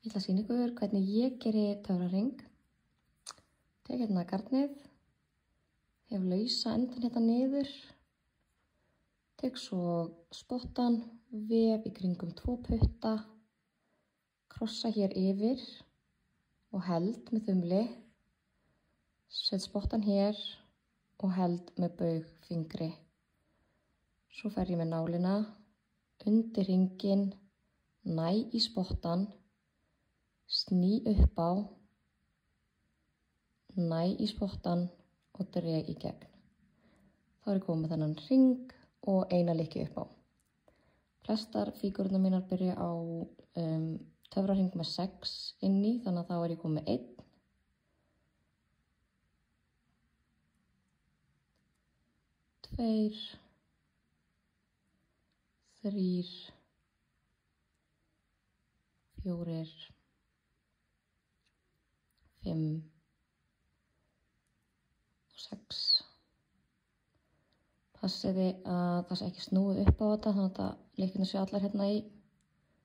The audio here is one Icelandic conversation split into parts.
Ég ætla að sýna ykkur hvernig ég geri töfrahring. Tek hérna garnið, hef lausa endan hérna niður, tek svo spottan, vef í kringum 2 putta, krossa hér yfir og held með þumli, set spottan hér og held með baugfingri. Svo fer ég með nálina undir hringinn, næ í spottan, sný upp á, næ í spottan og dreg í gegn. Þá er ég komið með þennan hring og eina lykki upp á. Flestar fígúrurnar mínar byrja á töfrahring með 6 inni, þannig að þá er ég komið með 1. 2, 3, 4, 5 og 6. Passiði að það sé ekki snúið upp á þetta, þannig að lykkirnir séu allar hérna í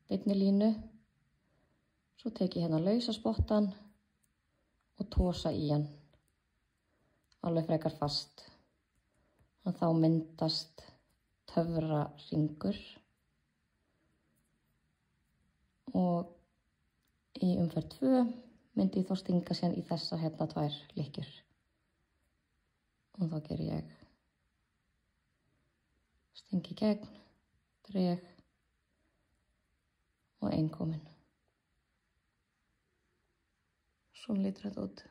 beinni línu. Svo tek ég hérna lausa spottan og tosa í hann, alveg frekar fast. Þannig að þá myndast töfrahringur og í umferð 2 myndi ég þá stinga síðan í þessar hérna 2 lykkjur. Og þá ger ég sting í gegn, dreg og ein komin. Svona lítur þetta út.